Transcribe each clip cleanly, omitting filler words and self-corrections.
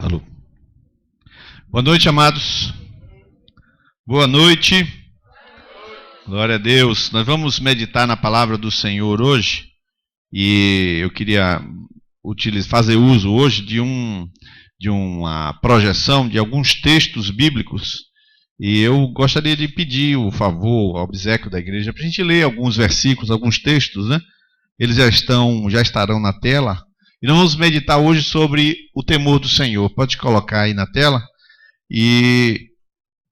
Alô. Boa noite, amados. Boa noite. Glória a Deus. Nós vamos meditar na palavra do Senhor hoje. E eu queria fazer uso hoje de uma projeção de alguns textos bíblicos. E eu gostaria de pedir o favor, o obséquio da igreja, para a gente ler alguns versículos, alguns textos, né? Eles já estarão na tela. E nós vamos meditar hoje sobre o temor do Senhor. Pode colocar aí na tela. E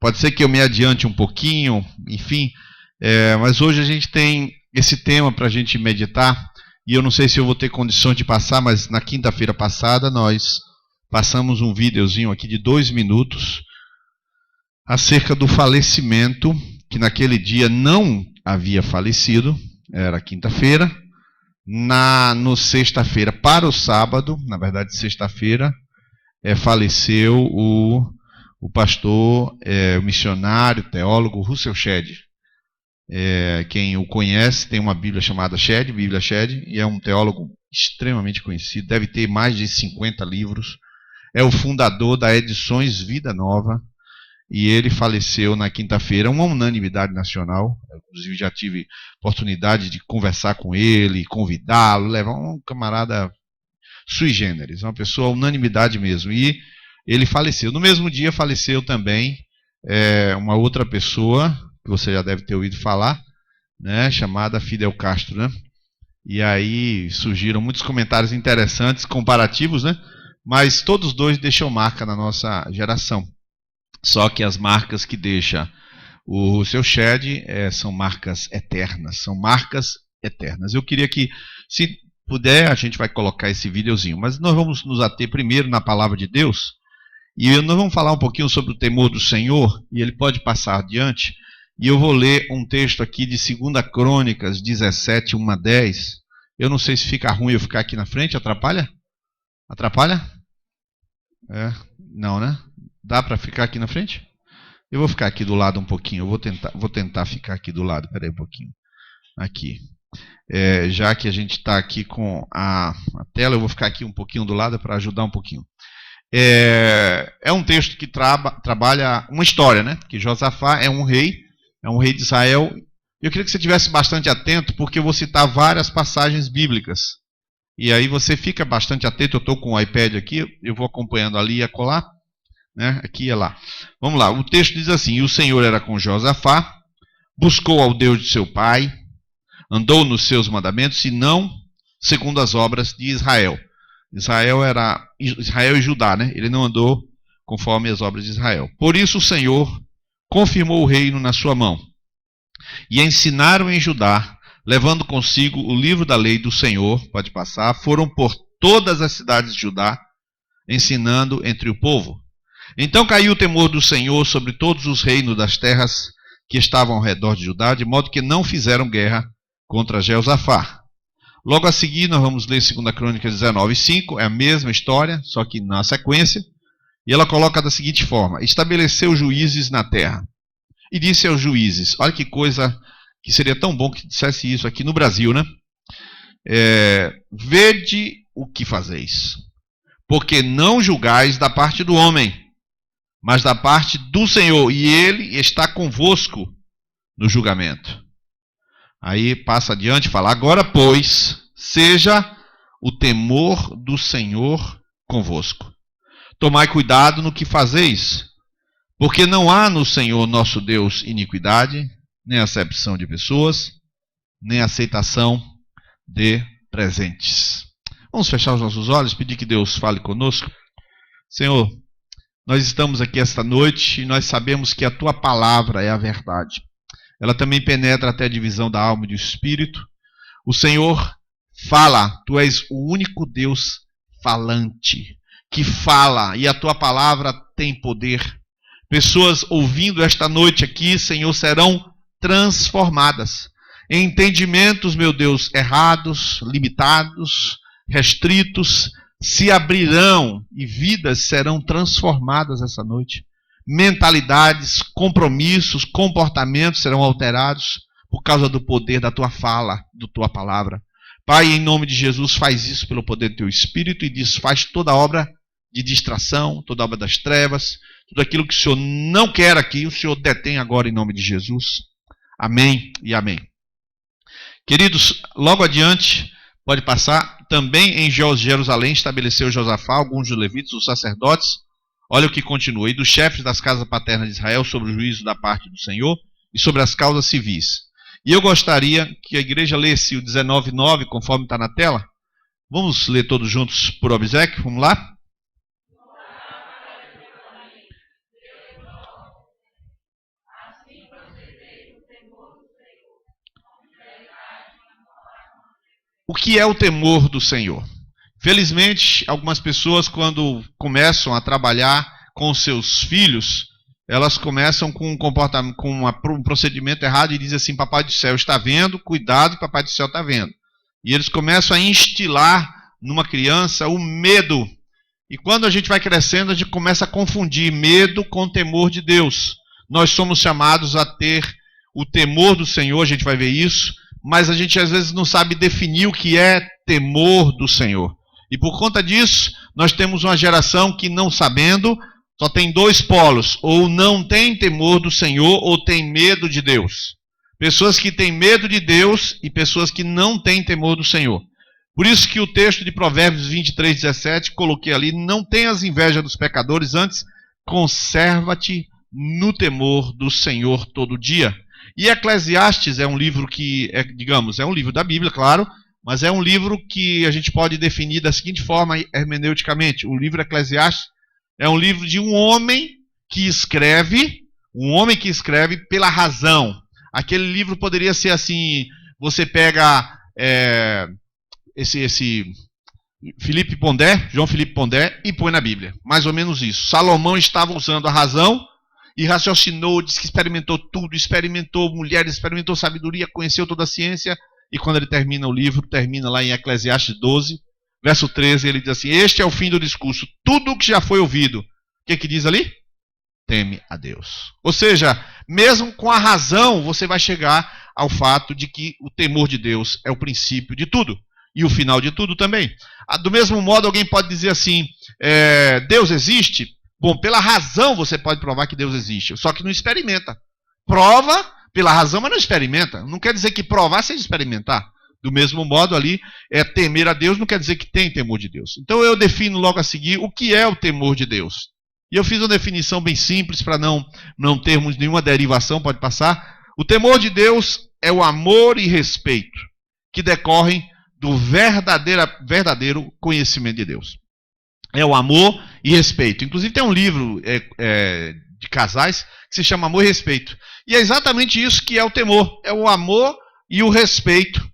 pode ser que eu me adiante um pouquinho, enfim. Mas hoje a gente tem esse tema para a gente meditar. E eu não sei se eu vou ter condições de passar, mas na quinta-feira passada nós passamos um videozinho aqui de 2 minutos acerca do falecimento, que naquele dia não havia falecido, era quinta-feira. No sexta-feira para o sábado, na verdade sexta-feira, faleceu o pastor, o missionário, teólogo Russell Shedd. Quem o conhece tem uma Bíblia chamada Shedd, Bíblia Shedd, e é um teólogo extremamente conhecido, deve ter mais de 50 livros. É o fundador da Edições Vida Nova, e ele faleceu na quinta-feira, uma unanimidade nacional. Inclusive já tive oportunidade de conversar com ele, convidá-lo, levar um camarada sui generis, uma pessoa unanimidade mesmo. E ele faleceu. No mesmo dia faleceu também uma outra pessoa, que você já deve ter ouvido falar, né, chamada Fidel Castro, né? E aí surgiram muitos comentários interessantes, comparativos, né? Mas todos dois deixam marca na nossa geração. Só que as marcas que deixa o Russell Shedd são marcas eternas. São marcas eternas. Eu queria que, se puder, a gente vai colocar esse videozinho. Mas nós vamos nos ater primeiro na palavra de Deus. E nós vamos falar um pouquinho sobre o temor do Senhor. E ele pode passar adiante. E eu vou ler um texto aqui de 2 Crônicas 17, 1 a 10. Eu não sei se fica ruim eu ficar aqui na frente. Atrapalha? Atrapalha? Não, né? Dá para ficar aqui na frente? Eu vou ficar aqui do lado um pouquinho. Eu vou tentar ficar aqui do lado. Espera aí um pouquinho. Aqui. Já que a gente está aqui com a tela, eu vou ficar aqui um pouquinho do lado para ajudar um pouquinho. É um texto que trabalha uma história, né? Que Josafá é um rei de Israel. Eu queria que você estivesse bastante atento, porque eu vou citar várias passagens bíblicas. E aí você fica bastante atento. Eu estou com o iPad aqui, eu vou acompanhando ali e acolá. Né? Aqui e lá. Vamos lá, o texto diz assim: E o Senhor era com Josafá, buscou ao Deus de seu pai, andou nos seus mandamentos, e não segundo as obras de Israel. Israel e Judá, né? Ele não andou conforme as obras de Israel. Por isso o Senhor confirmou o reino na sua mão. E ensinaram em Judá, levando consigo o livro da lei do Senhor, pode passar, foram por todas as cidades de Judá, ensinando entre o povo. Então caiu o temor do Senhor sobre todos os reinos das terras que estavam ao redor de Judá, de modo que não fizeram guerra contra Josafá. Logo a seguir, nós vamos ler 2 Crônicas 19, 5, é a mesma história, só que na sequência, e ela coloca da seguinte forma: estabeleceu juízes na terra, e disse aos juízes, olha que coisa que seria tão bom que dissesse isso aqui no Brasil, né? Vede o que fazeis, porque não julgais da parte do homem, mas da parte do Senhor, e Ele está convosco no julgamento. Aí passa adiante e fala: agora, pois, seja o temor do Senhor convosco. Tomai cuidado no que fazeis, porque não há no Senhor nosso Deus iniquidade, nem acepção de pessoas, nem aceitação de presentes. Vamos fechar os nossos olhos, pedir que Deus fale conosco. Senhor, nós estamos aqui esta noite e nós sabemos que a Tua palavra é a verdade. Ela também penetra até a divisão da alma e do espírito. O Senhor fala, Tu és o único Deus falante, que fala, e a Tua palavra tem poder. Pessoas ouvindo esta noite aqui, Senhor, serão transformadas em entendimentos, meu Deus, errados, limitados, restritos, se abrirão e vidas serão transformadas essa noite. Mentalidades, compromissos, comportamentos serão alterados por causa do poder da Tua fala, da Tua palavra. Pai, em nome de Jesus, faz isso pelo poder do Teu Espírito e desfaz toda obra de distração, toda obra das trevas, tudo aquilo que o Senhor não quer aqui, o Senhor detém agora em nome de Jesus. Amém e amém. Queridos, logo adiante, pode passar, também em Jerusalém estabeleceu Josafá alguns dos levitas, os sacerdotes, olha o que continua, e dos chefes das casas paternas de Israel sobre o juízo da parte do Senhor e sobre as causas civis. E eu gostaria que a igreja lesse o 19:9, conforme está na tela. Vamos ler todos juntos por obséquio, vamos lá? O que é o temor do Senhor? Felizmente, algumas pessoas, quando começam a trabalhar com seus filhos, elas começam com um comportamento, com um procedimento errado e dizem assim: Papai do Céu está vendo, cuidado, Papai do Céu está vendo. E eles começam a instilar numa criança o medo. E quando a gente vai crescendo, a gente começa a confundir medo com temor de Deus. Nós somos chamados a ter o temor do Senhor, a gente vai ver isso, mas a gente às vezes não sabe definir o que é temor do Senhor. E por conta disso, nós temos uma geração que, não sabendo, só tem dois polos: ou não tem temor do Senhor, ou tem medo de Deus. Pessoas que têm medo de Deus e pessoas que não têm temor do Senhor. Por isso que o texto de Provérbios 23:17, coloquei ali: não tenhas inveja dos pecadores, antes conserva-te no temor do Senhor todo dia. E Eclesiastes é um livro que, é um livro da Bíblia, claro, mas é um livro que a gente pode definir da seguinte forma hermeneuticamente. O livro Eclesiastes é um livro de um homem que escreve pela razão. Aquele livro poderia ser assim: você pega esse João Felipe Pondé, e põe na Bíblia. Mais ou menos isso. Salomão estava usando a razão e raciocinou, disse que experimentou tudo, experimentou mulheres, experimentou sabedoria, conheceu toda a ciência, e quando ele termina o livro, termina lá em Eclesiastes 12, verso 13, ele diz assim: este é o fim do discurso, tudo o que já foi ouvido. O que diz ali? Teme a Deus. Ou seja, mesmo com a razão, você vai chegar ao fato de que o temor de Deus é o princípio de tudo, e o final de tudo também. Do mesmo modo, alguém pode dizer assim: Deus existe? Bom, pela razão você pode provar que Deus existe, só que não experimenta. Prova pela razão, mas não experimenta. Não quer dizer que provar seja experimentar. Do mesmo modo ali, temer a Deus não quer dizer que tem temor de Deus. Então eu defino logo a seguir o que é o temor de Deus. E eu fiz uma definição bem simples para não termos nenhuma derivação, pode passar. O temor de Deus é o amor e respeito que decorrem do verdadeiro conhecimento de Deus. É o amor e respeito. Inclusive tem um livro de casais que se chama Amor e Respeito. E é exatamente isso que é o temor. É o amor e o respeito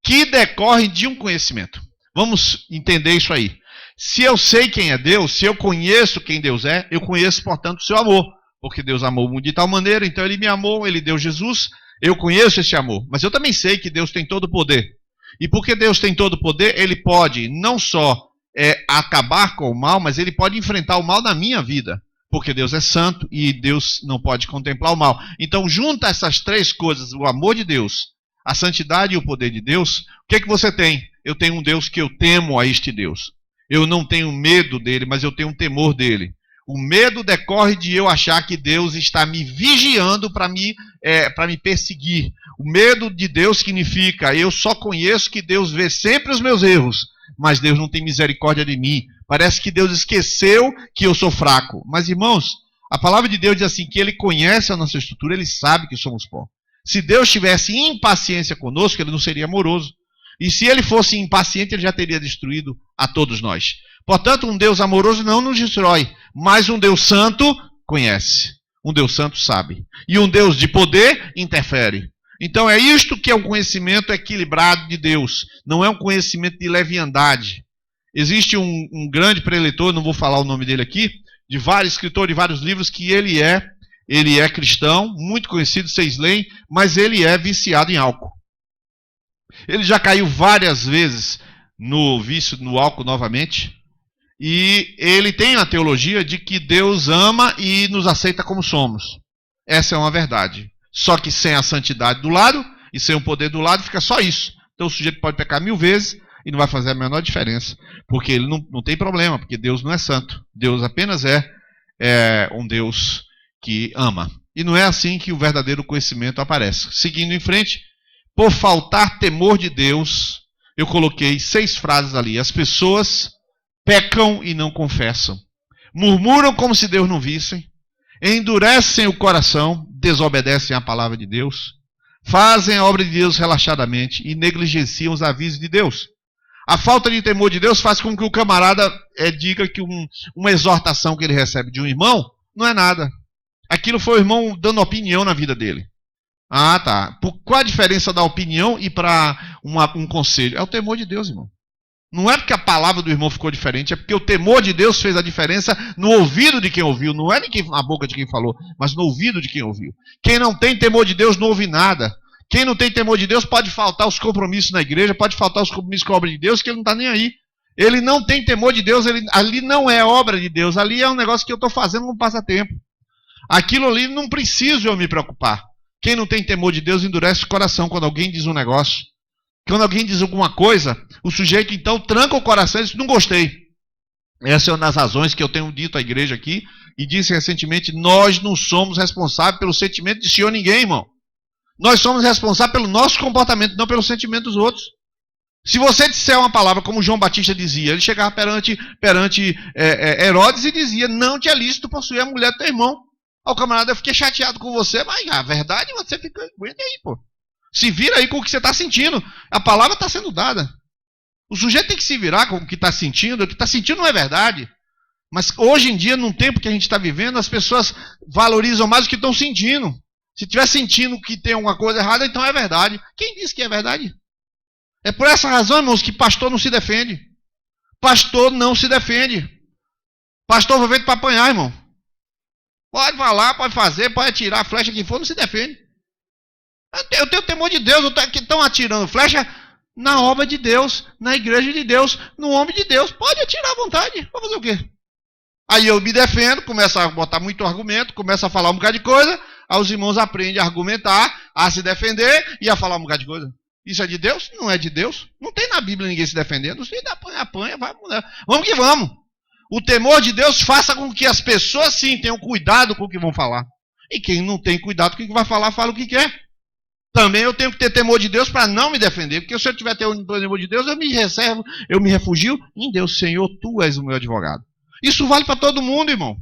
que decorrem de um conhecimento. Vamos entender isso aí. Se eu sei quem é Deus, se eu conheço quem Deus é, eu conheço, portanto, o seu amor. Porque Deus amou o mundo de tal maneira, então Ele me amou, Ele deu Jesus, eu conheço esse amor. Mas eu também sei que Deus tem todo o poder. E porque Deus tem todo o poder, Ele pode não só acabar com o mal, mas Ele pode enfrentar o mal na minha vida. Porque Deus é santo e Deus não pode contemplar o mal. Então, junta essas três coisas, o amor de Deus, a santidade e o poder de Deus, o que você tem? Eu tenho um Deus que eu temo a este Deus. Eu não tenho medo dele, mas eu tenho um temor dele. O medo decorre de eu achar que Deus está me vigiando para me perseguir. O medo de Deus significa: eu só conheço que Deus vê sempre os meus erros, mas Deus não tem misericórdia de mim. Parece que Deus esqueceu que eu sou fraco. Mas, irmãos, a palavra de Deus diz assim, que Ele conhece a nossa estrutura, Ele sabe que somos pó. Se Deus tivesse impaciência conosco, Ele não seria amoroso. E se Ele fosse impaciente, Ele já teria destruído a todos nós. Portanto, um Deus amoroso não nos destrói, mas um Deus santo conhece. Um Deus santo sabe. E um Deus de poder interfere. Então é isto que é o conhecimento equilibrado de Deus. Não é um conhecimento de leviandade. Existe um grande preletor, não vou falar o nome dele aqui, escritor de vários livros, que ele é cristão, muito conhecido, vocês leem, mas ele é viciado em álcool. Ele já caiu várias vezes no vício, no álcool novamente. E ele tem a teologia de que Deus ama e nos aceita como somos. Essa é uma verdade. Só que sem a santidade do lado e sem o poder do lado, fica só isso. Então o sujeito pode pecar 1000 vezes e não vai fazer a menor diferença, porque ele não tem problema, porque Deus não é santo. Deus apenas é um Deus que ama. E não é assim que o verdadeiro conhecimento aparece. Seguindo em frente, por faltar temor de Deus, eu coloquei 6 frases ali. As pessoas pecam e não confessam. Murmuram como se Deus não visse. Endurecem o coração, desobedecem à palavra de Deus. Fazem a obra de Deus relaxadamente e negligenciam os avisos de Deus. A falta de temor de Deus faz com que o camarada diga que uma exortação que ele recebe de um irmão não é nada. Aquilo foi o irmão dando opinião na vida dele. Ah, tá. Qual a diferença da opinião e para um conselho? É o temor de Deus, irmão. Não é porque a palavra do irmão ficou diferente, é porque o temor de Deus fez a diferença no ouvido de quem ouviu. Não é na boca de quem falou, mas no ouvido de quem ouviu. Quem não tem temor de Deus não ouve nada. Quem não tem temor de Deus pode faltar os compromissos na igreja, pode faltar os compromissos com a obra de Deus, que ele não está nem aí. Ele não tem temor de Deus, ali não é obra de Deus, ali é um negócio que eu estou fazendo num passatempo. Aquilo ali não preciso eu me preocupar. Quem não tem temor de Deus endurece o coração quando alguém diz um negócio. Quando alguém diz alguma coisa, o sujeito então tranca o coração e diz, não gostei. Essa é uma das razões que eu tenho dito à igreja aqui, e disse recentemente, nós não somos responsáveis pelo sentimento de senhor ninguém, irmão. Nós somos responsáveis pelo nosso comportamento, não pelo sentimento dos outros. Se você disser uma palavra como João Batista dizia, ele chegava perante Herodes e dizia, não te é lícito possuir a mulher do teu irmão. Ó, camarada, eu fiquei chateado com você, mas a verdade você fica, aguenta aí, pô. Se vira aí com o que você está sentindo. A palavra está sendo dada. O sujeito tem que se virar com o que está sentindo. O que está sentindo não é verdade. Mas hoje em dia, num tempo que a gente está vivendo, as pessoas valorizam mais o que estão sentindo. Se estiver sentindo que tem alguma coisa errada, então é verdade. Quem disse que é verdade? É por essa razão, irmãos, que pastor não se defende. Pastor não se defende. Pastor foi feito para apanhar, irmão. Pode falar, pode fazer, pode atirar a flecha que for, não se defende. Eu tenho temor de Deus, que estão atirando flecha na obra de Deus, na igreja de Deus, no homem de Deus. Pode atirar à vontade. Vou fazer o quê? Aí eu me defendo, começo a botar muito argumento, começo a falar um bocado de coisa, aí os irmãos aprendem a argumentar, a se defender e a falar um bocado de coisa. Isso é de Deus? Não é de Deus. Não tem na Bíblia ninguém se defendendo. Se apanha, vai mudar. Vamos que vamos. O temor de Deus faça com que as pessoas sim tenham cuidado com o que vão falar. E quem não tem cuidado com o que vai falar, fala o que quer. Também eu tenho que ter temor de Deus para não me defender. Porque se eu tiver temor de Deus, eu me reservo, eu me refugio em Deus. Senhor, tu és o meu advogado. Isso vale para todo mundo, irmão.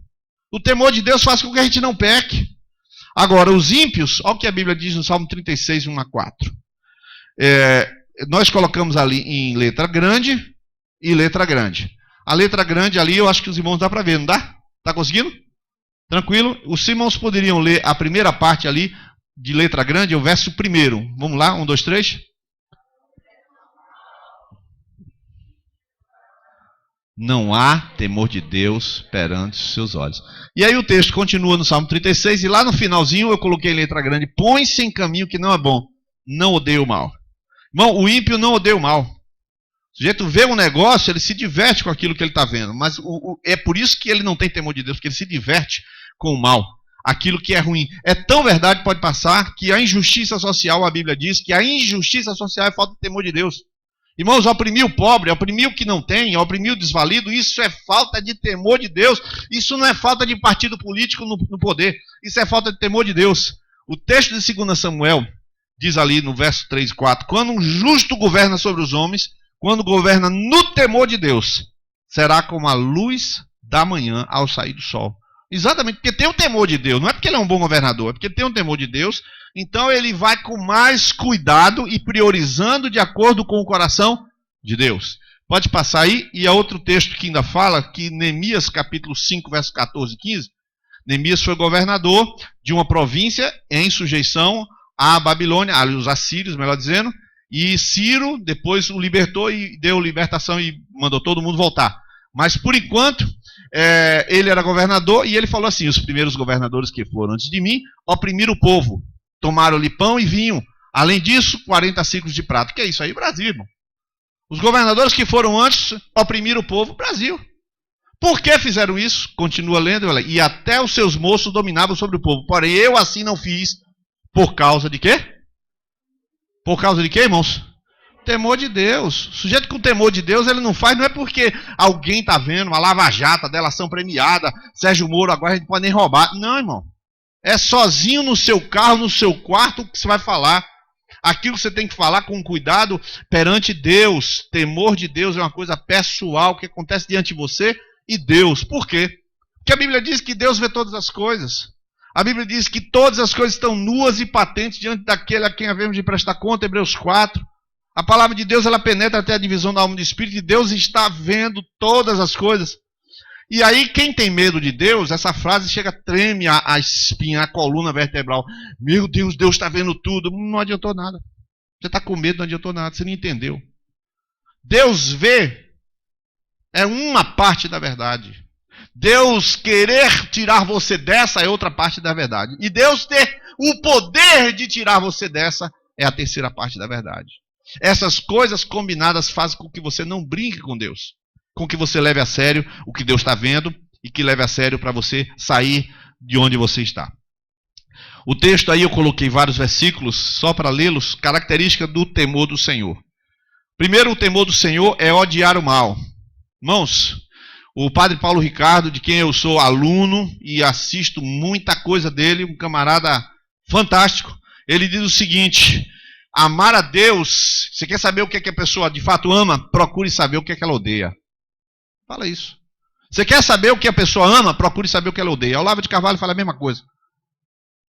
O temor de Deus faz com que a gente não peque. Agora, os ímpios, olha o que a Bíblia diz no Salmo 36, 1 a 4. Nós colocamos ali em letra grande e letra grande. A letra grande ali, eu acho que os irmãos dá para ver, não dá? Está conseguindo? Tranquilo? Os irmãos poderiam ler a primeira parte ali, de letra grande, o verso primeiro. Vamos lá, 1, 2, 3. Não há temor de Deus perante os seus olhos. E aí o texto continua no Salmo 36, e lá no finalzinho eu coloquei em letra grande, põe-se em caminho que não é bom, não odeia o mal. Irmão, o ímpio não odeia o mal. O sujeito vê um negócio, ele se diverte com aquilo que ele está vendo. Mas é por isso que ele não tem temor de Deus, porque ele se diverte com o mal. Aquilo que é ruim. É tão verdade, pode passar, que a injustiça social, a Bíblia diz, que a injustiça social é falta de temor de Deus. Irmãos, oprimir o pobre, oprimir o que não tem, oprimir o desvalido, isso é falta de temor de Deus. Isso não é falta de partido político no poder. Isso é falta de temor de Deus. O texto de 2 Samuel diz ali no verso 3 e 4, quando um justo governa sobre os homens, quando governa no temor de Deus, será como a luz da manhã ao sair do sol. Exatamente, porque tem o temor de Deus. Não é porque ele é um bom governador, é porque tem o temor de Deus. Então ele vai com mais cuidado e priorizando de acordo com o coração de Deus. Pode passar aí. E há outro texto que ainda fala, que Neemias capítulo 5, verso 14 e 15. Neemias foi governador de uma província em sujeição à Babilônia, aos assírios, melhor dizendo. E Ciro depois o libertou e deu libertação e mandou todo mundo voltar. Mas por enquanto, ele era governador e ele falou assim, os primeiros governadores que foram antes de mim, oprimiram o povo, tomaram-lhe pão e vinho. Além disso, 40 ciclos de prata. Que é isso aí, Brasil, irmão? Os governadores que foram antes oprimiram o povo, Brasil. Por que fizeram isso? Continua lendo, e até os seus moços dominavam sobre o povo. Porém, eu assim não fiz, por causa de quê? Por causa de quê, irmãos? Temor de Deus. O sujeito com temor de Deus, ele não faz, não é porque alguém está vendo, uma lava-jato, a delação premiada, Sérgio Moro, agora a gente não pode nem roubar. Não, irmão. É sozinho no seu carro, no seu quarto, que você vai falar. Aquilo que você tem que falar com cuidado perante Deus. Temor de Deus é uma coisa pessoal que acontece diante de você e Deus. Por quê? Porque a Bíblia diz que Deus vê todas as coisas. A Bíblia diz que todas as coisas estão nuas e patentes diante daquele a quem havemos de prestar conta, Hebreus 4. A palavra de Deus, ela penetra até a divisão da alma e do espírito, e Deus está vendo todas as coisas. E aí, quem tem medo de Deus, essa frase chega, treme a espinha, a coluna vertebral. Meu Deus, Deus está vendo tudo. Não adiantou nada. Você está com medo, não adiantou nada. Você não entendeu. Deus vê é uma parte da verdade. Deus querer tirar você dessa é outra parte da verdade. E Deus ter o poder de tirar você dessa é a terceira parte da verdade. Essas coisas combinadas fazem com que você não brinque com Deus. Com que você leve a sério o que Deus está vendo e que leve a sério para você sair de onde você está. O texto aí eu coloquei vários versículos só para lê-los, característica do temor do Senhor. Primeiro, o temor do Senhor é odiar o mal. Irmãos, o padre Paulo Ricardo, de quem eu sou aluno e assisto muita coisa dele, um camarada fantástico, ele diz o seguinte: amar a Deus, você quer saber o que a pessoa de fato ama? Procure saber o que ela odeia. Fala isso. Você quer saber o que a pessoa ama? Procure saber o que ela odeia. Olavo de Carvalho fala a mesma coisa.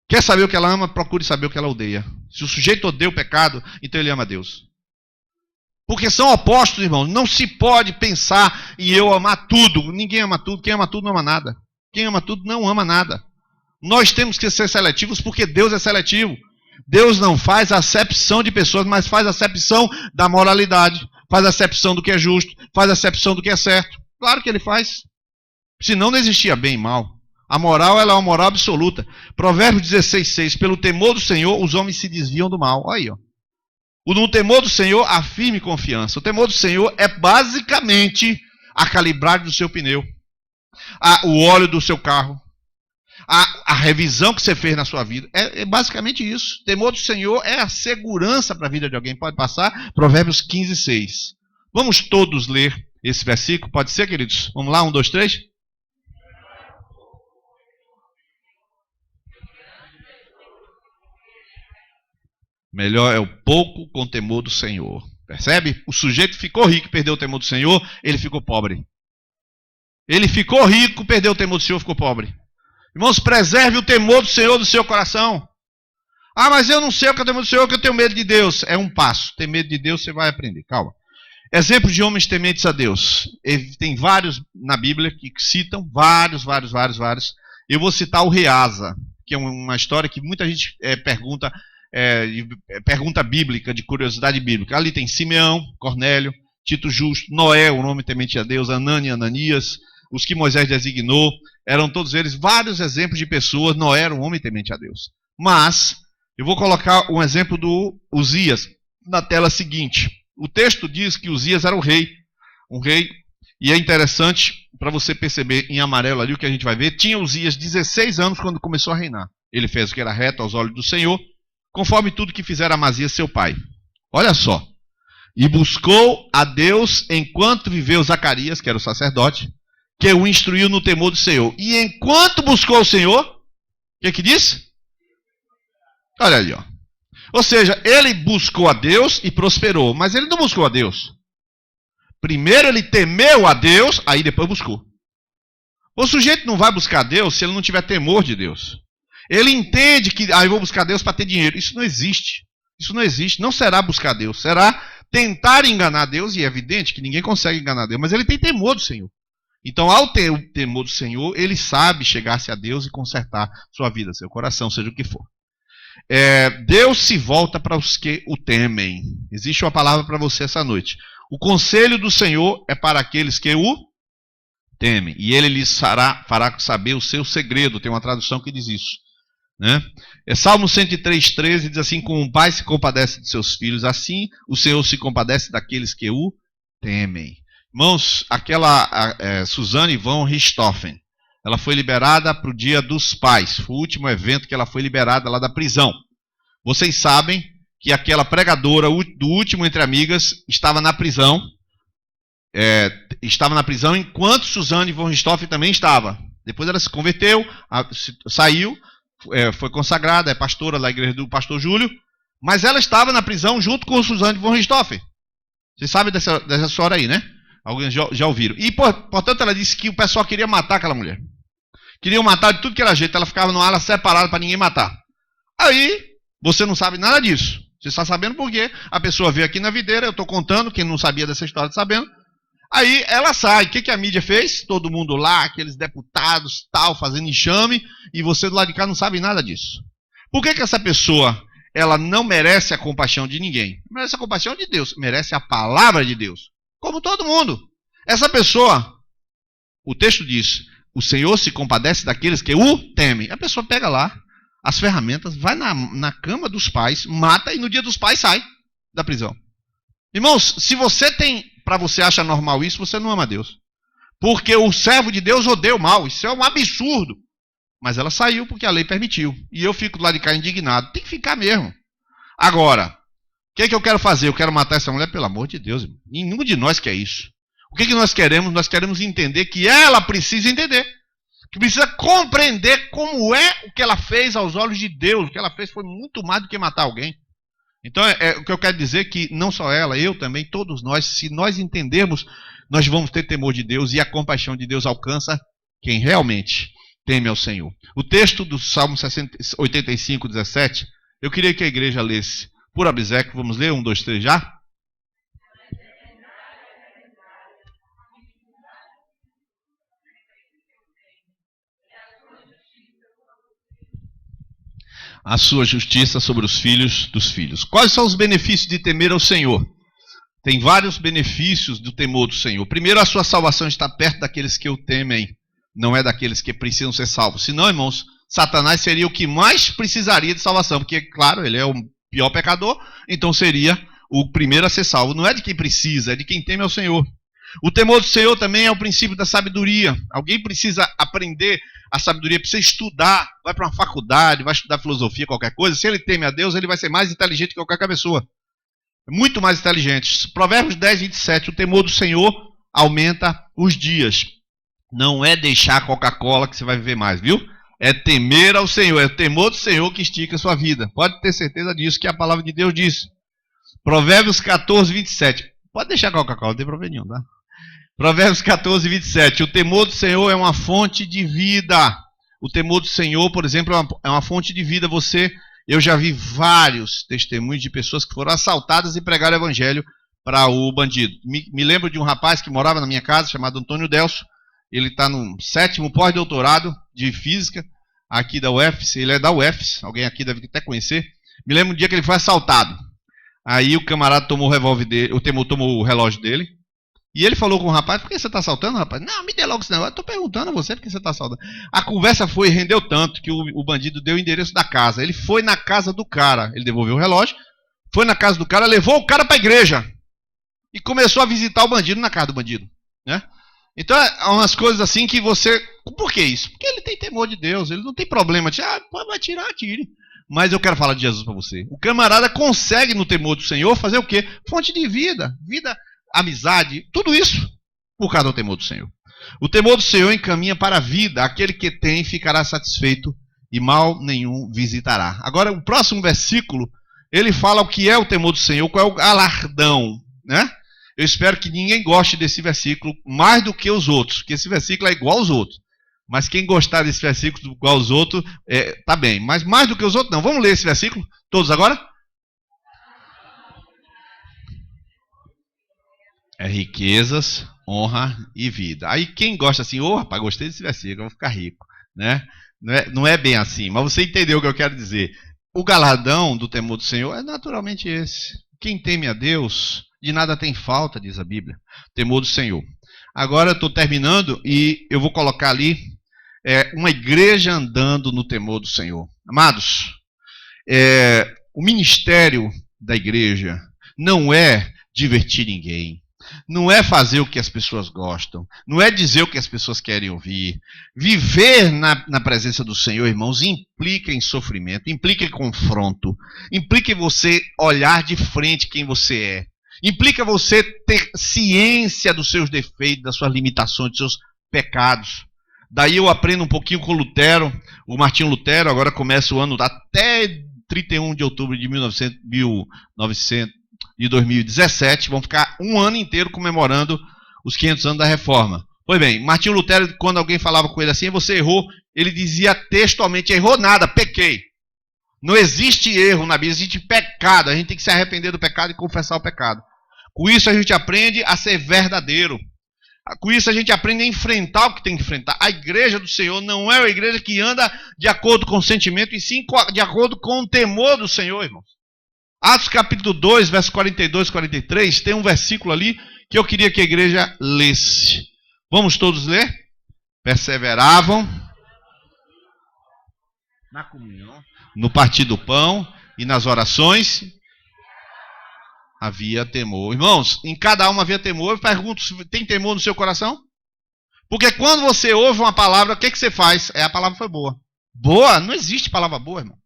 Quer saber o que ela ama? Procure saber o que ela odeia. Se o sujeito odeia o pecado, então ele ama a Deus. Porque são opostos, irmão. Não se pode pensar em eu amar tudo. Ninguém ama tudo. Quem ama tudo não ama nada. Quem ama tudo não ama nada. Nós temos que ser seletivos porque Deus é seletivo. Deus não faz acepção de pessoas, mas faz acepção da moralidade. Faz acepção do que é justo. Faz acepção do que é certo. Claro que ele faz. Senão não existia bem e mal. A moral, ela é uma moral absoluta. Provérbios 16:6. Pelo temor do Senhor, os homens se desviam do mal. Olha aí, ó. No temor do Senhor, há firme confiança. O temor do Senhor é basicamente a calibragem do seu pneu. O óleo do seu carro. A revisão que você fez na sua vida. É basicamente isso. O temor do Senhor é a segurança para a vida de alguém. Pode passar? Provérbios 15:6. Vamos todos ler esse versículo? Pode ser, queridos? Vamos lá, 1, 2, 3. Melhor é o pouco com temor do Senhor. Percebe? O sujeito ficou rico, perdeu o temor do Senhor, ele ficou pobre. Ele ficou rico, perdeu o temor do Senhor, ficou pobre. Irmãos, preserve o temor do Senhor do seu coração. Ah, mas eu não sei o que é o temor do Senhor, que eu tenho medo de Deus. É um passo. Ter medo de Deus, você vai aprender. Calma. Exemplos de homens tementes a Deus. Tem vários na Bíblia que citam, vários. Eu vou citar o rei Asa, que é uma história que muita gente pergunta bíblica, de curiosidade bíblica. Ali tem Simeão, Cornélio, Tito Justo, Noé, um homem temente a Deus, Anani e Ananias, os que Moisés designou, eram todos eles vários exemplos de pessoas. Noé era um homem temente a Deus. Mas eu vou colocar um exemplo do Uzias na tela seguinte. O texto diz que Uzias era um rei, e é interessante para você perceber em amarelo ali o que a gente vai ver. Tinha Uzias 16 anos quando começou a reinar. Ele fez o que era reto aos olhos do Senhor, conforme tudo que fizera Amazias seu pai. Olha só. E buscou a Deus enquanto viveu Zacarias, que era o sacerdote, que o instruiu no temor do Senhor. E enquanto buscou o Senhor, o que disse? Olha ali, ó. Ou seja, ele buscou a Deus e prosperou, mas ele não buscou a Deus. Primeiro ele temeu a Deus, aí depois buscou. O sujeito não vai buscar a Deus se ele não tiver temor de Deus. Ele entende que, eu vou buscar Deus para ter dinheiro. Isso não existe. Isso não existe. Não será buscar Deus. Será tentar enganar Deus, e é evidente que ninguém consegue enganar Deus, mas ele tem temor do Senhor. Então, ao ter o temor do Senhor, ele sabe chegar-se a Deus e consertar sua vida, seu coração, seja o que for. Deus se volta para os que o temem. Existe uma palavra para você essa noite. O conselho do Senhor é para aqueles que o temem, e ele lhes fará saber o seu segredo. Tem uma tradução que diz isso, né? Salmo 103:13 diz assim: como um pai se compadece de seus filhos, assim o Senhor se compadece daqueles que o temem. Irmãos, aquela Suzanne von Richthofen, ela foi liberada para o Dia dos Pais. Foi o último evento que ela foi liberada lá da prisão. Vocês sabem que aquela pregadora do Último Entre Amigas estava na prisão. Estava na prisão enquanto Suzane von Richthofen também estava. Depois ela se converteu, saiu, foi consagrada, é pastora da igreja do pastor Júlio, mas ela estava na prisão junto com Suzane von Richthofen. Vocês sabem dessa história aí, né? Alguns já ouviram. E, portanto, ela disse que o pessoal queria matar aquela mulher. Queriam matar de tudo que era jeito. Ela ficava numa ala separada para ninguém matar. Aí, você não sabe nada disso. Você está sabendo por quê? A pessoa veio aqui na videira, eu estou contando, quem não sabia dessa história está sabendo. Aí ela sai. O que a mídia fez? Todo mundo lá, aqueles deputados, tal, fazendo enxame, e você do lado de cá não sabe nada disso. Por que essa pessoa, ela não merece a compaixão de ninguém? Merece a compaixão de Deus, merece a palavra de Deus. Como todo mundo. Essa pessoa, o texto diz, o Senhor se compadece daqueles que o temem. A pessoa pega lá as ferramentas, vai na cama dos pais, mata e no dia dos pais sai da prisão. Irmãos, se você tem, para você acha normal isso, você não ama Deus. Porque o servo de Deus odeia o mal. Isso é um absurdo. Mas ela saiu porque a lei permitiu. E eu fico do lado de cá indignado. Tem que ficar mesmo. Agora, o que eu quero fazer? Eu quero matar essa mulher, pelo amor de Deus. Irmão. Nenhum de nós quer isso. O que nós queremos? Nós queremos entender que ela precisa entender. Que precisa compreender como é o que ela fez aos olhos de Deus. O que ela fez foi muito mais do que matar alguém. Então, o que eu quero dizer é que não só ela, eu também, todos nós, se nós entendermos, nós vamos ter temor de Deus e a compaixão de Deus alcança quem realmente teme ao Senhor. O texto do Salmo 85, 17, eu queria que a igreja lesse por Abzeque. Vamos ler? 1, 2, 3 já? A sua justiça sobre os filhos dos filhos. Quais são os benefícios de temer ao Senhor? Tem vários benefícios do temor do Senhor. Primeiro, a sua salvação está perto daqueles que o temem, não é daqueles que precisam ser salvos. Senão, irmãos, Satanás seria o que mais precisaria de salvação, porque, claro, ele é o pior pecador, então seria o primeiro a ser salvo. Não é de quem precisa, é de quem teme ao Senhor. O temor do Senhor também é o princípio da sabedoria. Alguém precisa aprender a sabedoria, precisa estudar, vai para uma faculdade, vai estudar filosofia, qualquer coisa. Se ele teme a Deus, ele vai ser mais inteligente que qualquer pessoa. Muito mais inteligente. Provérbios 10, 27. O temor do Senhor aumenta os dias. Não é deixar a Coca-Cola que você vai viver mais, viu? É temer ao Senhor. É o temor do Senhor que estica a sua vida. Pode ter certeza disso, que a palavra de Deus diz. Provérbios 14, 27. Pode deixar a Coca-Cola, não tem problema nenhum, tá? Provérbios 14, 27. O temor do Senhor é uma fonte de vida. O temor do Senhor, por exemplo, é uma fonte de vida. Eu já vi vários testemunhos de pessoas que foram assaltadas e pregaram o evangelho para o bandido. Me lembro de um rapaz que morava na minha casa, chamado Antônio Delso. Ele está no 7º pós-doutorado de física, aqui da UFS. Ele é da UFS, alguém aqui deve até conhecer. Me lembro um dia que ele foi assaltado. Aí o camarada tomou o revólver dele, tomou o relógio dele. E ele falou com o rapaz: por que você está assaltando, rapaz? Não, me dê logo esse negócio. Eu estou perguntando a você por que você está assaltando. A conversa rendeu tanto que o bandido deu o endereço da casa. Ele foi na casa do cara, ele devolveu o relógio, foi na casa do cara, levou o cara para a igreja e começou a visitar o bandido na casa do bandido, né? Então, é umas coisas assim que você... Por que isso? Porque ele tem temor de Deus, ele não tem problema de, vai tirar, tire. Mas eu quero falar de Jesus para você. O camarada consegue, no temor do Senhor, fazer o quê? Fonte de vida, amizade, tudo isso por causa do temor do Senhor. O temor do Senhor encaminha para a vida. Aquele que tem ficará satisfeito e mal nenhum visitará. Agora, o próximo versículo, ele fala o que é o temor do Senhor, qual é o galardão, né? Eu espero que ninguém goste desse versículo mais do que os outros, porque esse versículo é igual aos outros. Mas quem gostar desse versículo igual aos outros, tá bem. Mas mais do que os outros, não. Vamos ler esse versículo, todos agora? É riquezas, honra e vida. Aí quem gosta assim, rapaz, gostei desse versículo, eu vou ficar rico, né? Não é bem assim, mas você entendeu o que eu quero dizer. O galardão do temor do Senhor é naturalmente esse. Quem teme a Deus, de nada tem falta, diz a Bíblia. Temor do Senhor. Agora eu estou terminando e eu vou colocar ali uma igreja andando no temor do Senhor. Amados, o ministério da igreja não é divertir ninguém. Não é fazer o que as pessoas gostam. Não é dizer o que as pessoas querem ouvir. Viver na presença do Senhor, irmãos, implica em sofrimento, implica em confronto, implica em você olhar de frente quem você é. Implica você ter ciência dos seus defeitos, das suas limitações, dos seus pecados. Daí eu aprendo um pouquinho com Lutero. O Martinho Lutero agora começa o ano até 31 de outubro de 2017. Vão ficar um ano inteiro comemorando os 500 anos da Reforma. Pois bem, Martinho Lutero, quando alguém falava com ele assim, você errou, ele dizia textualmente, errou nada, pequei. Não existe erro na Bíblia, existe pecado. A gente tem que se arrepender do pecado e confessar o pecado. Com isso a gente aprende a ser verdadeiro. Com isso a gente aprende a enfrentar o que tem que enfrentar. A igreja do Senhor não é a igreja que anda de acordo com o sentimento, e sim de acordo com o temor do Senhor, irmãos. Atos capítulo 2, versos 42 e 43, tem um versículo ali que eu queria que a igreja lesse. Vamos todos ler? Perseveravam na comunhão, no partir do pão e nas orações havia temor. Irmãos, em cada alma havia temor. Eu pergunto, tem temor no seu coração? Porque quando você ouve uma palavra, o que você faz? A palavra foi boa. Boa? Não existe palavra boa, irmão.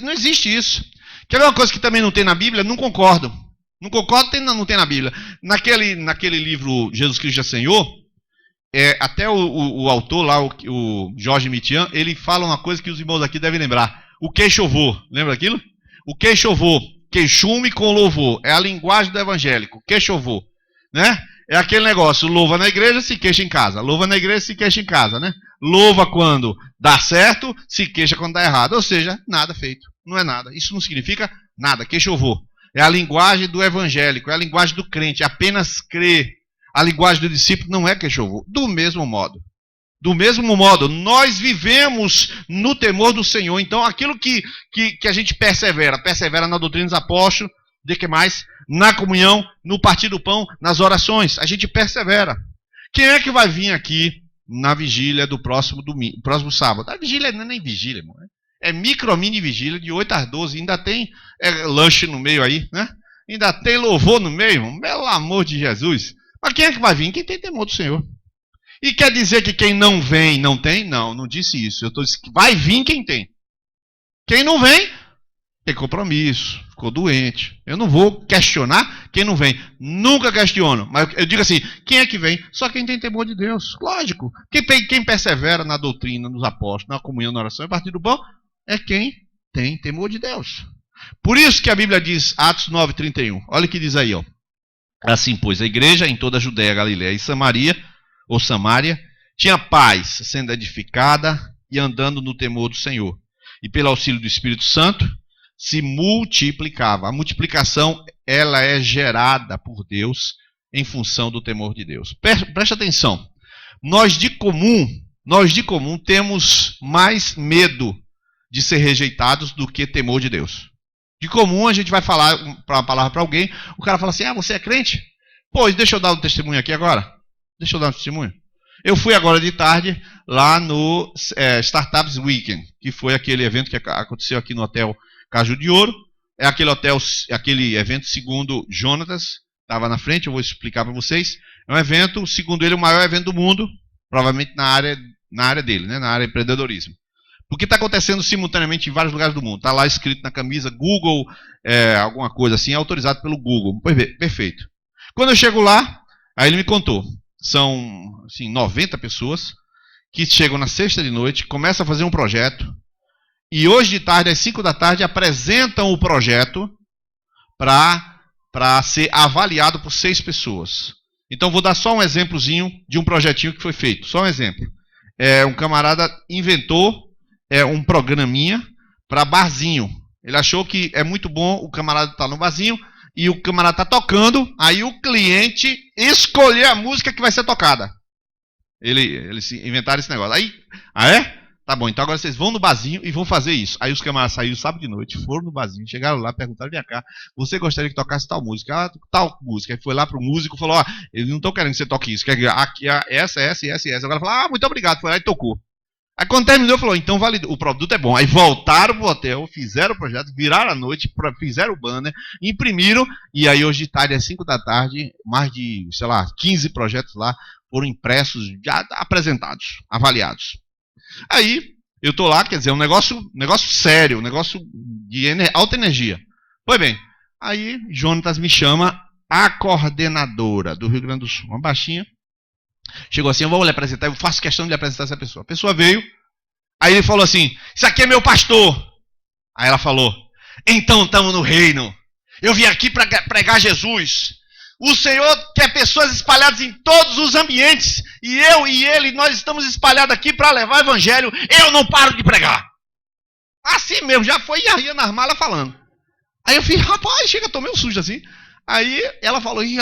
Não existe isso. Quer ver uma coisa que também não tem na Bíblia? Não concordo. Não concordo, não tem na Bíblia. Naquele livro Jesus Cristo é Senhor, até o autor lá, o Jorge Mitian, ele fala uma coisa que os irmãos aqui devem lembrar. O queixovô. Lembra daquilo? O queixovô. Queixume com louvor. É a linguagem do evangélico. Queixovô. Né? É aquele negócio. Louva na igreja, se queixa em casa. Louva na igreja, se queixa em casa. Né? Louva quando dá certo, se queixa quando dá errado. Ou seja, nada feito. Não é nada. Isso não significa nada. Queixovô. É a linguagem do evangélico. É a linguagem do crente. Apenas crer. A linguagem do discípulo não é queixovô. Do mesmo modo, nós vivemos no temor do Senhor. Então, aquilo que a gente persevera na doutrina dos apóstolos, de que mais? Na comunhão, no partir do pão, nas orações. A gente persevera. Quem é que vai vir aqui na vigília do próximo sábado? A vigília não é nem vigília, irmão. É micro-mini vigília, de 8 às 12. Ainda tem lanche no meio aí, né? Ainda tem louvor no meio, irmão. Pelo amor de Jesus. Mas quem é que vai vir? Quem tem temor do Senhor. E quer dizer que quem não vem não tem? Não, não disse isso. Eu estou dizendo que vai vir quem tem. Quem não vem, tem compromisso, ficou doente. Eu não vou questionar quem não vem. Nunca questiono. Mas eu digo assim, quem é que vem? Só quem tem temor de Deus. Lógico. Quem persevera na doutrina, nos apóstolos, na comunhão, na oração, a partir do bom, é quem tem temor de Deus. Por isso que a Bíblia diz, Atos 9:31. Olha o que diz aí, ó. Assim, pois, a igreja em toda a Judéia, Galiléia e Samaria, tinha paz, sendo edificada e andando no temor do Senhor. E pelo auxílio do Espírito Santo, se multiplicava. A multiplicação, ela é gerada por Deus em função do temor de Deus. Preste atenção. Nós de comum temos mais medo de ser rejeitados do que temor de Deus. De comum, a gente vai falar uma palavra para alguém, o cara fala assim, você é crente? Pois, deixa eu dar um testemunho aqui agora. Deixa eu dar um testemunho. Eu fui agora de tarde lá no Startups Weekend, que foi aquele evento que aconteceu aqui no Hotel Caju de Ouro. É aquele evento, segundo Jonatas, estava na frente, eu vou explicar para vocês. É um evento, segundo ele, o maior evento do mundo, provavelmente na área dele, né, na área de empreendedorismo. Porque está acontecendo simultaneamente em vários lugares do mundo. Está lá escrito na camisa Google, alguma coisa assim, autorizado pelo Google. Pois bem, perfeito. Quando eu chego lá, aí ele me contou. São assim, 90 pessoas que chegam na sexta de noite, começam a fazer um projeto, e hoje de tarde, às 5 da tarde, apresentam o projeto para ser avaliado por 6 pessoas. Então, vou dar só um exemplozinho de um projetinho que foi feito. Só um exemplo. Um camarada inventou um programinha para barzinho. Ele achou que é muito bom o camarada estar no barzinho e o camarada está tocando, aí o cliente escolher a música que vai ser tocada. Eles inventaram esse negócio. Aí, Tá bom, então agora vocês vão no barzinho e vão fazer isso. Aí os camaradas saíram sábado de noite, foram no barzinho, chegaram lá, perguntaram, vem cá, você gostaria que tocasse tal música? Tal música. Aí foi lá pro músico e falou, eles não estão querendo que você toque isso, quer essa. O cara falou, muito obrigado, foi lá e tocou. Aí quando terminou, falou, então validou, o produto é bom. Aí voltaram pro hotel, fizeram o projeto, viraram a noite, fizeram o banner, imprimiram, e aí hoje de tarde, às 5 da tarde, mais de, 15 projetos lá foram impressos, já apresentados, avaliados. Aí, eu tô lá, quer dizer, um negócio sério, um negócio de alta energia. Pois bem, aí Jonatas me chama, a coordenadora do Rio Grande do Sul, uma baixinha, chegou assim, eu vou lhe apresentar, eu faço questão de lhe apresentar essa pessoa. A pessoa veio, aí ele falou assim, isso aqui é meu pastor. Aí ela falou, então estamos no reino. Eu vim aqui para pregar Jesus. O Senhor quer pessoas espalhadas em todos os ambientes. E eu e ele, nós estamos espalhados aqui para levar o evangelho. Eu não paro de pregar. Assim mesmo, já foi ia nas malas falando. Aí eu fiz, rapaz, chega, tomei um susto assim. Aí ela falou, aí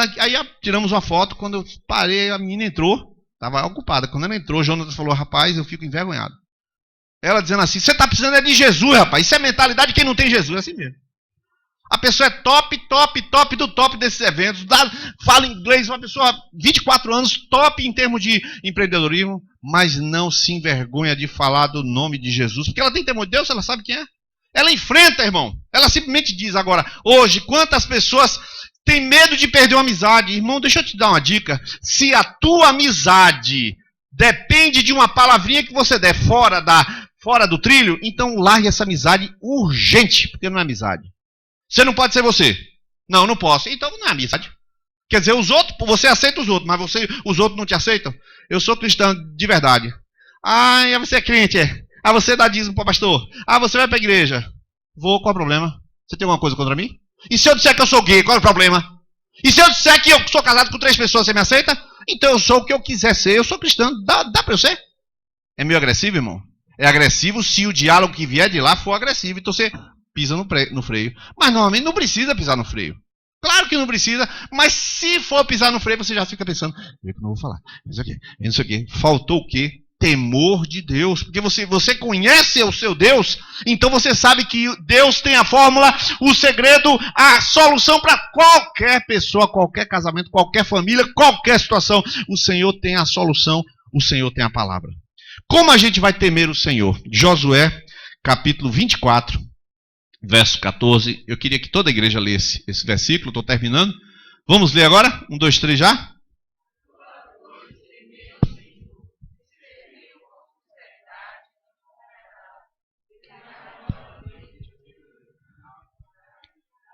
tiramos uma foto, quando eu parei, a menina entrou, estava ocupada. Quando ela entrou, Jonatas falou, rapaz, eu fico envergonhado. Ela dizendo assim, você está precisando de Jesus, rapaz, isso é mentalidade de quem não tem Jesus, é assim mesmo. A pessoa é top do top desses eventos, fala inglês, uma pessoa 24 anos, top em termos de empreendedorismo, mas não se envergonha de falar do nome de Jesus, porque ela tem temor de Deus, ela sabe quem é. Ela enfrenta, irmão, ela simplesmente diz agora, hoje, quantas pessoas tem medo de perder uma amizade. Irmão, deixa eu te dar uma dica. Se a tua amizade depende de uma palavrinha que você der fora do trilho, então largue essa amizade urgente, porque não é amizade. Você não pode ser você. Não, não posso. Então não é amizade. Quer dizer, os outros, você aceita os outros, mas os outros não te aceitam. Eu sou cristão de verdade. Ah, você é crente, é. Ah, você dá dízimo para o pastor. Ah, você vai para a igreja. Vou, qual é o problema? Você tem alguma coisa contra mim? E se eu disser que eu sou gay, qual é o problema? E se eu disser que eu sou casado com 3 pessoas, você me aceita? Então eu sou o que eu quiser ser, eu sou cristão, dá para eu ser? É meio agressivo, irmão? É agressivo se o diálogo que vier de lá for agressivo, então você pisa no freio. Mas normalmente não precisa pisar no freio. Claro que não precisa, mas se for pisar no freio, você já fica pensando, eu que não vou falar, isso aqui. Faltou o quê? Temor de Deus, porque você conhece o seu Deus, então você sabe que Deus tem a fórmula, o segredo, a solução para qualquer pessoa, qualquer casamento, qualquer família, qualquer situação. O Senhor tem a solução, o Senhor tem a palavra. Como a gente vai temer o Senhor? Josué, capítulo 24, verso 14. Eu queria que toda a igreja lesse esse versículo, estou terminando. Vamos ler agora? 1, 2, 3 já?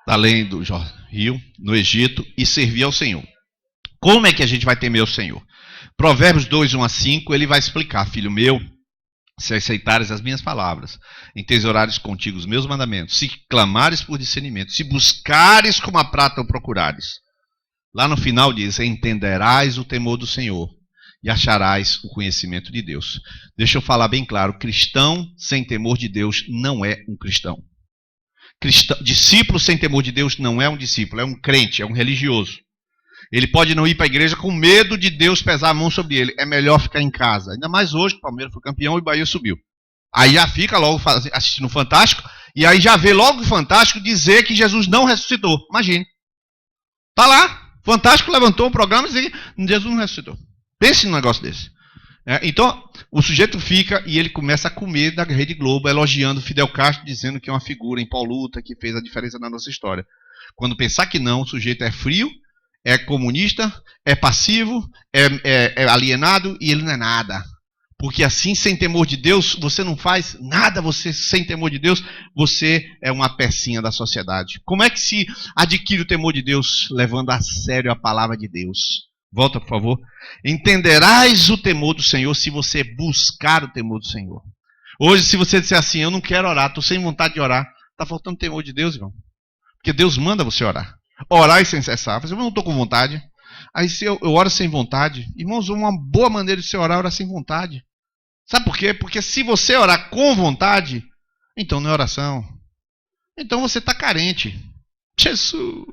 Além do rio, no Egito, e servir ao Senhor. Como é que a gente vai temer o Senhor? Provérbios 2, 1 a 5, ele vai explicar, filho meu, se aceitares as minhas palavras, entesourares contigo os meus mandamentos, se clamares por discernimento, se buscares como a prata o procurares. Lá no final diz, entenderás o temor do Senhor e acharás o conhecimento de Deus. Deixa eu falar bem claro, cristão sem temor de Deus não é um cristão. Discípulo sem temor de Deus não é um discípulo, é um crente, é um religioso. Ele pode não ir para a igreja com medo de Deus pesar a mão sobre ele. É melhor ficar em casa. Ainda mais hoje que o Palmeiras foi campeão e o Bahia subiu. Aí já fica logo assistindo o Fantástico e aí já vê logo o Fantástico dizer que Jesus não ressuscitou. Imagine. Tá lá, Fantástico levantou o programa e disse que Jesus não ressuscitou. Pense num negócio desse. Então, o sujeito fica e ele começa a comer da Rede Globo, elogiando Fidel Castro, dizendo que é uma figura impoluta, que fez a diferença na nossa história. Quando pensar que não, o sujeito é frio, é comunista, é passivo, é alienado e ele não é nada. Porque assim, sem temor de Deus, você não faz nada. Você, sem temor de Deus, você é uma pecinha da sociedade. Como é que se adquire o temor de Deus? Levando a sério a palavra de Deus. Volta, por favor. Entenderás o temor do Senhor se você buscar o temor do Senhor. Hoje, se você disser assim, eu não quero orar, estou sem vontade de orar, está faltando temor de Deus, irmão. Porque Deus manda você orar. Orar e sem cessar. Eu não estou com vontade. Aí se eu oro sem vontade, irmãos, uma boa maneira de você orar é orar sem vontade. Sabe por quê? Porque se você orar com vontade, então não é oração. Então você está carente. Jesus,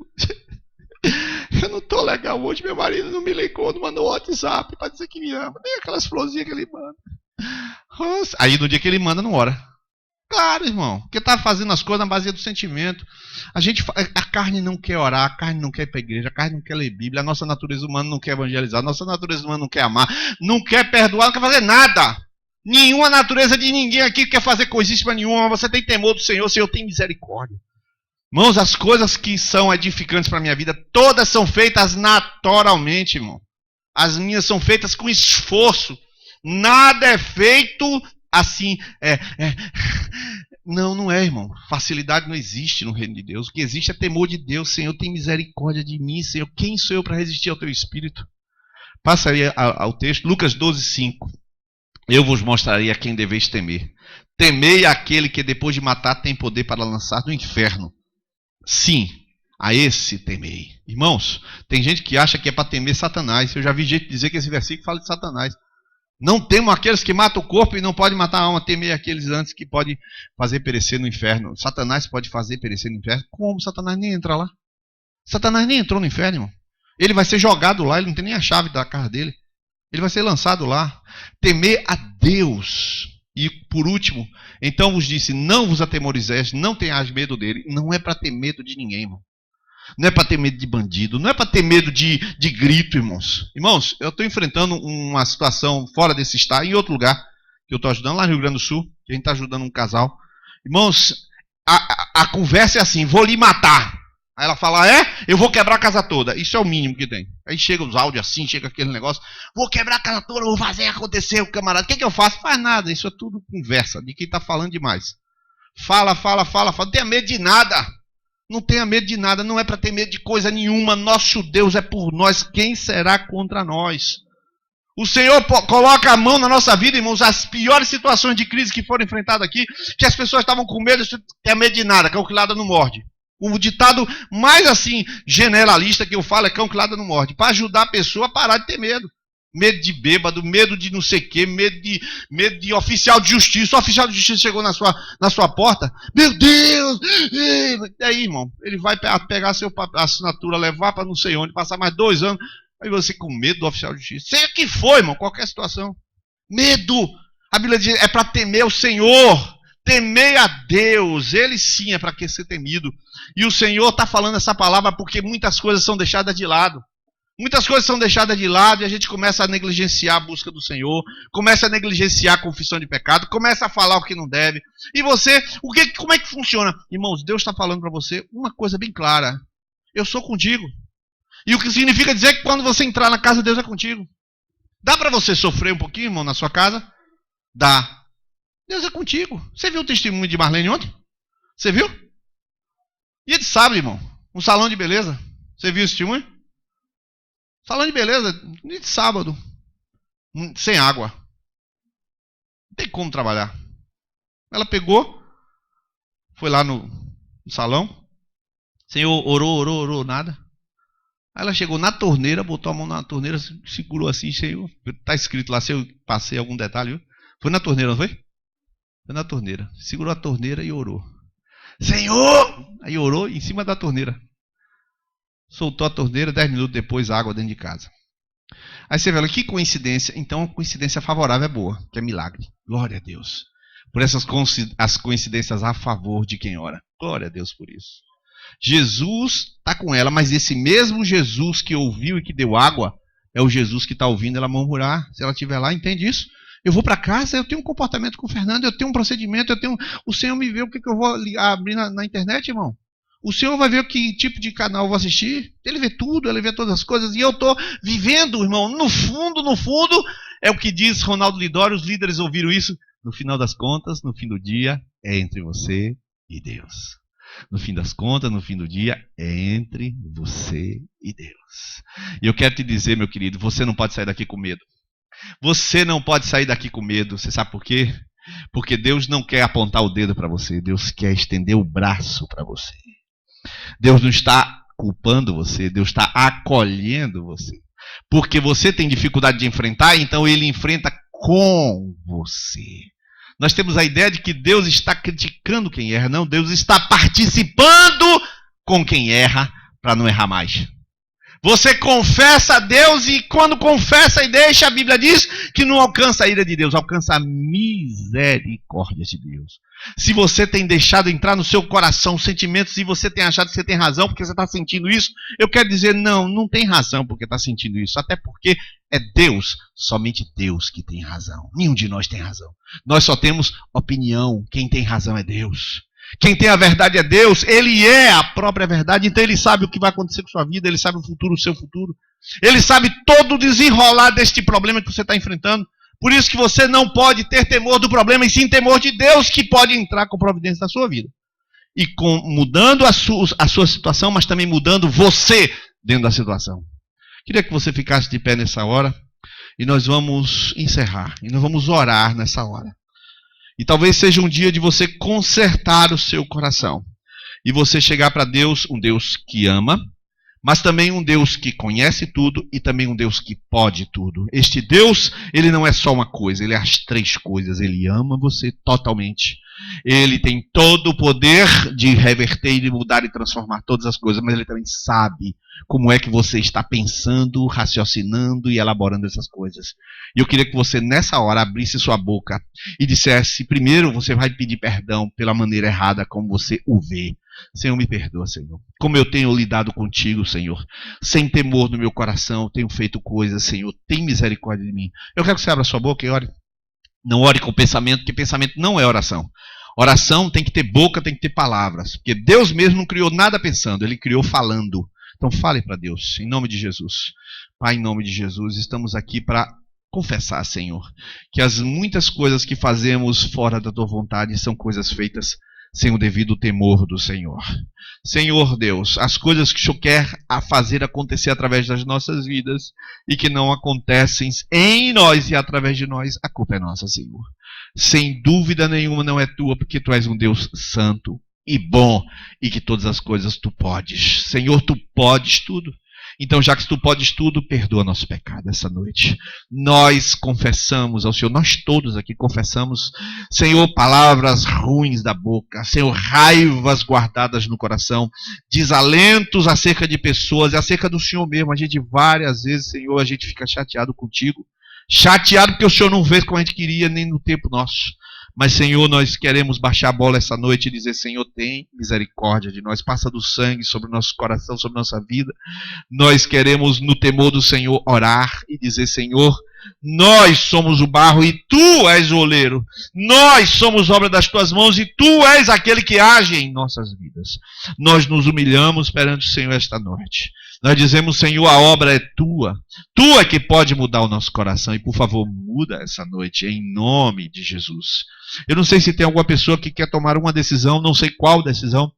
eu não estou legal hoje, meu marido não me ligou, não mandou WhatsApp para dizer que me ama. Nem aquelas florzinhas que ele manda. Nossa. Aí no dia que ele manda, não ora. Claro, irmão, porque está fazendo as coisas na base do sentimento. A carne não quer orar, a carne não quer ir para a igreja, a carne não quer ler Bíblia, a nossa natureza humana não quer evangelizar, a nossa natureza humana não quer amar, não quer perdoar, não quer fazer nada. Nenhuma natureza de ninguém aqui quer fazer coisíssima nenhuma. Você tem temor do Senhor, o Senhor tem misericórdia. Irmãos, as coisas que são edificantes para a minha vida, todas são feitas naturalmente, irmão. As minhas são feitas com esforço. Nada é feito assim. Não é, irmão. Facilidade não existe no reino de Deus. O que existe é temor de Deus. Senhor, tem misericórdia de mim, Senhor. Quem sou eu para resistir ao teu Espírito? Passa aí ao texto, Lucas 12, 5. Eu vos mostrarei a quem deveis temer. Temei aquele que depois de matar tem poder para lançar no inferno. Sim, a esse temei. Irmãos, tem gente que acha que é para temer Satanás. Eu já vi gente dizer que esse versículo fala de Satanás. Não temam aqueles que matam o corpo e não podem matar a alma. Temei aqueles antes que podem fazer perecer no inferno. Satanás pode fazer perecer no inferno. Como? Satanás nem entra lá. Satanás nem entrou no inferno, irmão. Ele vai ser jogado lá, ele não tem nem a chave da casa dele. Ele vai ser lançado lá. Temer a Deus. E por último, então vos disse, não vos atemorizeis, não tenhais medo dele. Não é para ter medo de ninguém, irmão. Não é para ter medo de bandido, não é para ter medo de grito, irmãos. Irmãos, eu estou enfrentando uma situação fora desse estado, em outro lugar, que eu estou ajudando, lá no Rio Grande do Sul, que a gente está ajudando um casal. Irmãos, a conversa é assim, vou lhe matar. Aí ela fala, eu vou quebrar a casa toda. Isso é o mínimo que tem. Aí chega os áudios assim, chega aquele negócio, vou quebrar a casa toda, vou fazer acontecer, o camarada. O que eu faço? Faz nada, isso é tudo conversa, de quem está falando demais. Fala, não tenha medo de nada. Não tenha medo de nada, não é para ter medo de coisa nenhuma. Nosso Deus é por nós, quem será contra nós? O Senhor coloca a mão na nossa vida, irmãos, as piores situações de crise que foram enfrentadas aqui, que as pessoas estavam com medo, não tenha medo de nada, cão que ladra não morde. O ditado mais assim, generalista que eu falo é cão que ladra não morde, para ajudar a pessoa a parar de ter medo. Medo de bêbado, medo de não sei o quê, medo de oficial de justiça. O oficial de justiça chegou na sua porta. Meu Deus! E aí, irmão, ele vai pegar a assinatura, levar para não sei onde, passar mais 2 anos. Aí você com medo do oficial de justiça. Sei o que foi, irmão, qualquer situação. Medo! A Bíblia diz, é para temer o Senhor. Temer a Deus. Ele sim é para ser temido. E o Senhor está falando essa palavra porque muitas coisas são deixadas de lado. Muitas coisas são deixadas de lado e a gente começa a negligenciar a busca do Senhor, começa a negligenciar a confissão de pecado, começa a falar o que não deve. E você, como é que funciona? Irmãos, Deus está falando para você uma coisa bem clara. Eu sou contigo. E o que significa dizer que quando você entrar na casa, Deus é contigo. Dá para você sofrer um pouquinho, irmão, na sua casa? Dá. Deus é contigo. Você viu o testemunho de Marlene ontem? Você viu? E de sábado, irmão, um salão de beleza. Você viu esse testemunho? Salão de beleza, de sábado, sem água. Não tem como trabalhar. Ela pegou, foi lá no salão. O Senhor orou, nada. Aí ela chegou na torneira, botou a mão na torneira, segurou assim, Senhor. Está escrito lá, se eu passei algum detalhe, viu? Foi na torneira, não foi? Foi na torneira. Segurou a torneira e orou. Senhor! Aí orou em cima da torneira. Soltou a torneira, 10 minutos depois, água dentro de casa. Aí você vê, que coincidência. Então, a coincidência favorável é boa, que é milagre. Glória a Deus. Por essas as coincidências a favor de quem ora. Glória a Deus por isso. Jesus está com ela, mas esse mesmo Jesus que ouviu e que deu água, é o Jesus que está ouvindo ela murmurar. Se ela estiver lá, entende isso? Eu vou para casa, eu tenho um comportamento com o Fernando, eu tenho um procedimento, o Senhor me vê o que eu vou abrir na internet, irmão. O Senhor vai ver que tipo de canal eu vou assistir. Ele vê tudo, ele vê todas as coisas. E eu estou vivendo, irmão, no fundo, é o que diz Ronaldo Lidório, os líderes ouviram isso. No final das contas, no fim do dia, é entre você e Deus. No fim das contas, no fim do dia, é entre você e Deus. E eu quero te dizer, meu querido, você não pode sair daqui com medo. Você não pode sair daqui com medo. Você sabe por quê? Porque Deus não quer apontar o dedo para você. Deus quer estender o braço para você. Deus não está culpando você, Deus está acolhendo você. Porque você tem dificuldade de enfrentar, então Ele enfrenta com você. Nós temos a ideia de que Deus está criticando quem erra. Não, Deus está participando com quem erra para não errar mais. Você confessa a Deus e quando confessa e deixa, a Bíblia diz que não alcança a ira de Deus, alcança a misericórdia de Deus. Se você tem deixado entrar no seu coração sentimentos e você tem achado que você tem razão porque você está sentindo isso, eu quero dizer, não tem razão porque está sentindo isso. Até porque é Deus, somente Deus que tem razão. Nenhum de nós tem razão. Nós só temos opinião. Quem tem razão é Deus. Quem tem a verdade é Deus, Ele é a própria verdade, então Ele sabe o que vai acontecer com a sua vida, Ele sabe o futuro, o seu futuro. Ele sabe todo o desenrolar deste problema que você está enfrentando. Por isso que você não pode ter temor do problema, e sim temor de Deus, que pode entrar com providência na sua vida. E mudando a sua situação, mas também mudando você dentro da situação. Queria que você ficasse de pé nessa hora, e nós vamos encerrar, e nós vamos orar nessa hora. E talvez seja um dia de você consertar o seu coração. E você chegar para Deus, um Deus que ama, mas também um Deus que conhece tudo e também um Deus que pode tudo. Este Deus, ele não é só uma coisa, ele é as três coisas. Ele ama você totalmente. Ele tem todo o poder de reverter e de mudar e transformar todas as coisas, mas ele também sabe como é que você está pensando, raciocinando e elaborando essas coisas. E eu queria que você nessa hora abrisse sua boca e dissesse, primeiro você vai pedir perdão pela maneira errada como você o vê. Senhor, me perdoa, Senhor. Como eu tenho lidado contigo, Senhor, sem temor no meu coração, tenho feito coisas, Senhor, tem misericórdia de mim. Eu quero que você abra sua boca e ore. Não ore com pensamento, porque pensamento não é oração. Oração tem que ter boca, tem que ter palavras. Porque Deus mesmo não criou nada pensando, Ele criou falando. Então fale para Deus, em nome de Jesus. Pai, em nome de Jesus, estamos aqui para confessar, Senhor, que as muitas coisas que fazemos fora da Tua vontade são coisas feitas sem o devido temor do Senhor. Senhor Deus, as coisas que o Senhor quer fazer acontecer através das nossas vidas e que não acontecem em nós e através de nós, a culpa é nossa, Senhor. Sem dúvida nenhuma não é tua, porque tu és um Deus santo e bom e que todas as coisas tu podes. Senhor, tu podes tudo. Então, já que tu podes tudo, perdoa nosso pecado essa noite. Nós confessamos ao Senhor, nós todos aqui confessamos, Senhor, palavras ruins da boca, Senhor, raivas guardadas no coração, desalentos acerca de pessoas e acerca do Senhor mesmo. A gente várias vezes, Senhor, a gente fica chateado contigo, chateado porque o Senhor não vê como a gente queria nem no tempo nosso. Mas, Senhor, nós queremos baixar a bola essa noite e dizer, Senhor, tem misericórdia de nós. Passa do sangue sobre o nosso coração, sobre a nossa vida. Nós queremos, no temor do Senhor, orar e dizer, Senhor, nós somos o barro e Tu és o oleiro. Nós somos obra das Tuas mãos e Tu és aquele que age em nossas vidas. Nós nos humilhamos perante o Senhor esta noite. Nós dizemos, Senhor, a obra é Tua. Tu é que pode mudar o nosso coração. E, por favor, muda essa noite, em nome de Jesus. Eu não sei se tem alguma pessoa que quer tomar uma decisão, não sei qual decisão,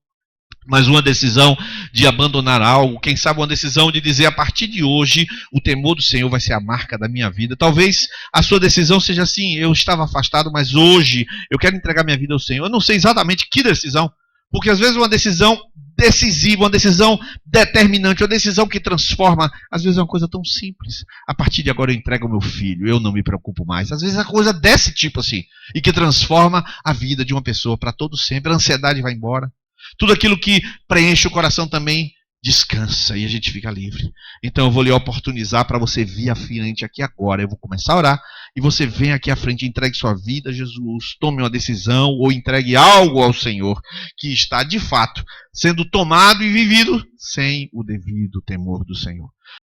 mas uma decisão de abandonar algo, quem sabe uma decisão de dizer, a partir de hoje, o temor do Senhor vai ser a marca da minha vida. Talvez a sua decisão seja assim, eu estava afastado, mas hoje eu quero entregar minha vida ao Senhor. Eu não sei exatamente que decisão, porque às vezes uma decisão decisiva, uma decisão determinante, uma decisão que transforma, às vezes é uma coisa tão simples. A partir de agora eu entrego o meu filho, eu não me preocupo mais. Às vezes é uma coisa desse tipo assim, e que transforma a vida de uma pessoa para todo sempre. A ansiedade vai embora. Tudo aquilo que preenche o coração também descansa e a gente fica livre. Então eu vou lhe oportunizar para você vir à frente aqui agora. Eu vou começar a orar e você vem aqui à frente, entregue sua vida a Jesus, tome uma decisão ou entregue algo ao Senhor que está de fato sendo tomado e vivido sem o devido temor do Senhor.